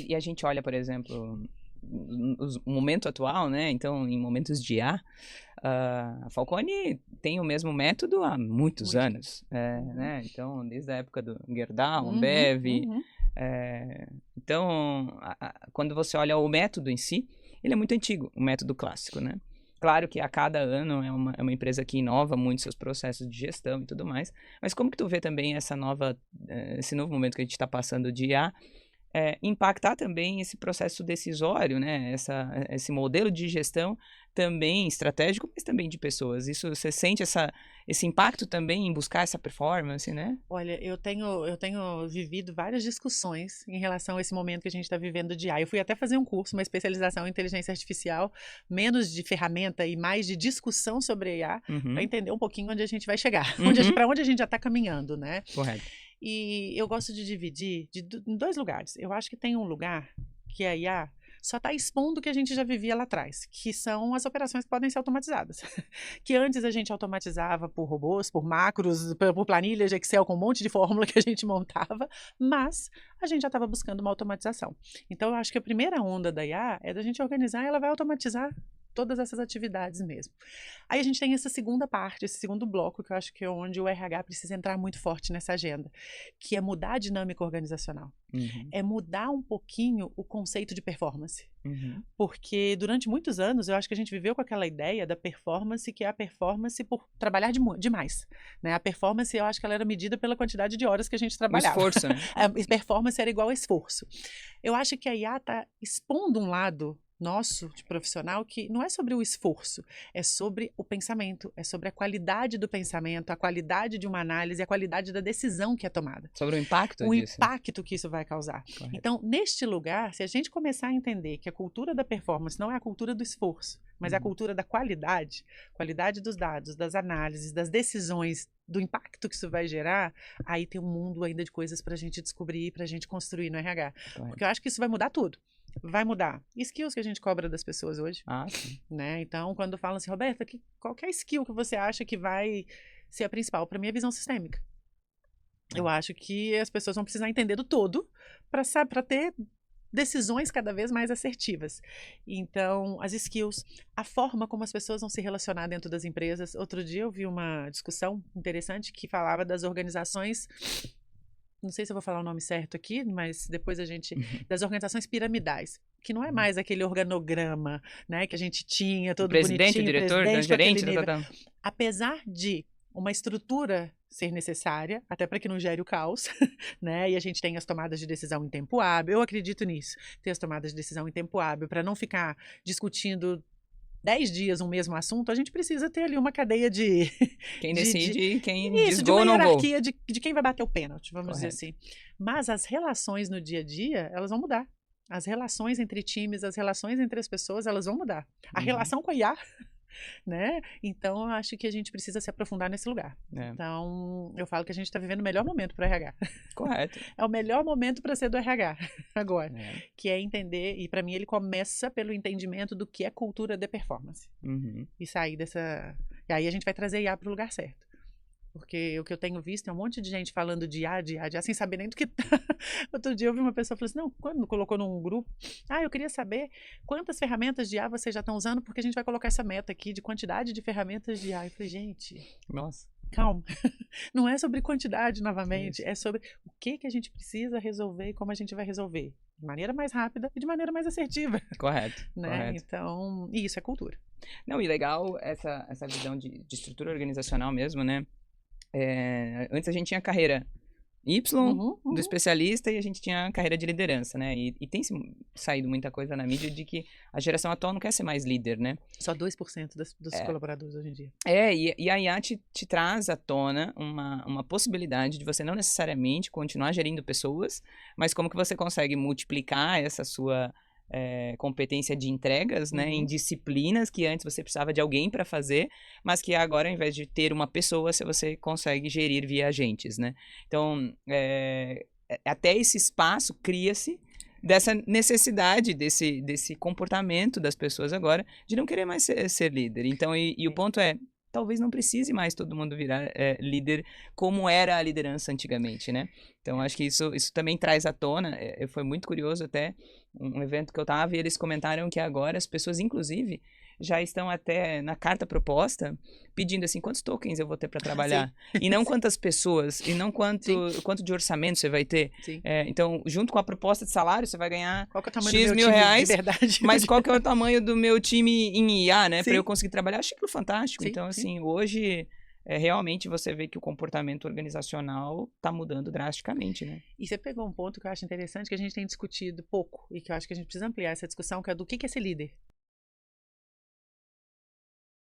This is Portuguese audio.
E a gente olha, por exemplo, o momento atual, né? Então, em momentos de IA, a Falcone tem o mesmo método há muitos anos, né? Então, desde a época do Gerdau, Ambev. Então, quando você olha o método em si, ele é muito antigo, o método clássico, né? Claro que a cada ano é uma empresa que inova muito seus processos de gestão e tudo mais, mas como que tu vê também esse novo momento que a gente está passando de IA, impactar também esse processo decisório, né? Esse modelo de gestão também estratégico, mas também de pessoas. Isso, você sente esse impacto também em buscar essa performance, né? Olha, eu tenho vivido várias discussões em relação a esse momento que a gente está vivendo de IA. Eu fui até fazer um curso, uma especialização em inteligência artificial, menos de ferramenta e mais de discussão sobre IA, para entender um pouquinho onde a gente vai chegar, para onde a gente já está caminhando, né? Correto. E eu gosto de dividir em dois lugares. Eu acho que tem um lugar que a IA só está expondo o que a gente já vivia lá atrás, que são as operações que podem ser automatizadas. Que antes a gente automatizava por robôs, por macros, por planilhas de Excel com um monte de fórmula que a gente montava, mas a gente já estava buscando uma automatização. Então, eu acho que a primeira onda da IA é da gente organizar e ela vai automatizar todas essas atividades mesmo. Aí a gente tem essa segunda parte, esse segundo bloco, que eu acho que é onde o RH precisa entrar muito forte nessa agenda, que é mudar a dinâmica organizacional. É mudar um pouquinho o conceito de performance. Porque durante muitos anos eu acho que a gente viveu com aquela ideia da performance, que é a performance por trabalhar demais. Né? A performance, eu acho que ela era medida pela quantidade de horas que a gente trabalhava. O esforço, né? A performance era igual a esforço. Eu acho que a IA está expondo um lado nosso, de profissional, que não é sobre o esforço, é sobre o pensamento, é sobre a qualidade do pensamento, a qualidade de uma análise, a qualidade da decisão que é tomada. Sobre o impacto disso. O impacto que isso vai causar. Correto. Então, neste lugar, se a gente começar a entender que a cultura da performance não é a cultura do esforço, mas é a cultura da qualidade dos dados, das análises, das decisões, do impacto que isso vai gerar, aí tem um mundo ainda de coisas para a gente descobrir, para a gente construir no RH. Correto. Porque eu acho que isso vai mudar tudo. Vai mudar. Skills que a gente cobra das pessoas hoje. Sim. Né? Então, quando falam assim, Roberta, qual que é a skill que você acha que vai ser a principal? Para mim, é visão sistêmica. Eu acho que as pessoas vão precisar entender do todo para ter decisões cada vez mais assertivas. Então, as skills, a forma como as pessoas vão se relacionar dentro das empresas. Outro dia eu vi uma discussão interessante que falava das organizações... Não sei se eu vou falar o nome certo aqui, mas depois a gente... Das organizações piramidais, que não é mais aquele organograma, né, que a gente tinha, todo presidente, bonitinho. Diretor, gerente, Apesar de uma estrutura ser necessária, até para que não gere o caos, né, e a gente tem as tomadas de decisão em tempo hábil. Eu acredito nisso, ter as tomadas de decisão em tempo hábil, para não ficar discutindo 10 dias um mesmo assunto, a gente precisa ter ali uma cadeia de... Quem decide, quem diz gol ou não gol. De uma hierarquia de quem vai bater o pênalti, vamos dizer assim. Mas as relações no dia a dia, elas vão mudar. As relações entre times, as relações entre as pessoas, elas vão mudar. A relação com a IA... Né? Então, eu acho que a gente precisa se aprofundar nesse lugar. Então, eu falo que a gente está vivendo o melhor momento para o RH. Correto. É o melhor momento para ser do RH agora. Que é entender, e para mim ele começa pelo entendimento do que é cultura de performance. E sair dessa... E aí a gente vai trazer IA para o lugar certo. Porque o que eu tenho visto é um monte de gente falando de IA, sem saber nem do que tá. Outro dia eu vi uma pessoa falando assim, não, quando colocou num grupo, eu queria saber quantas ferramentas de IA vocês já estão usando, porque a gente vai colocar essa meta aqui de quantidade de ferramentas de IA. Eu falei, gente, nossa, calma. Não é sobre quantidade novamente, é sobre o que a gente precisa resolver e como a gente vai resolver. De maneira mais rápida e de maneira mais assertiva. Correto. Né? Correto. Então, e isso é cultura. Não, e legal essa visão de estrutura organizacional mesmo, né? Antes a gente tinha a carreira Y do especialista e a gente tinha a carreira de liderança, né? E tem saído muita coisa na mídia de que a geração atual não quer ser mais líder, né? Só 2% dos colaboradores hoje em dia. E a IA te traz à tona uma possibilidade de você não necessariamente continuar gerindo pessoas, mas como que você consegue multiplicar essa sua... competência de entregas, né, em disciplinas que antes você precisava de alguém para fazer, mas que agora, ao invés de ter uma pessoa, você consegue gerir via agentes, né? Então, até esse espaço cria-se dessa necessidade, desse comportamento das pessoas agora, de não querer mais ser líder. Então, e o ponto é, talvez não precise mais todo mundo virar líder como era a liderança antigamente, né? Então, acho que isso também traz à tona, foi muito curioso até, um evento que eu estava, e eles comentaram que agora as pessoas, inclusive, já estão até na carta proposta pedindo assim, quantos tokens eu vou ter para trabalhar? E não quantas pessoas, e não quanto de orçamento você vai ter. Então, junto com a proposta de salário, você vai ganhar qual que é o tamanho X do meu mil time reais, de verdade? mas qual que é o tamanho do meu time em IA, né? Para Sim. eu conseguir trabalhar. Achei aquilo fantástico. Sim, Então, sim. assim, hoje... realmente você vê que o comportamento organizacional está mudando drasticamente, né? E você pegou um ponto que eu acho interessante, que a gente tem discutido pouco, e que eu acho que a gente precisa ampliar essa discussão, que é do que é ser líder.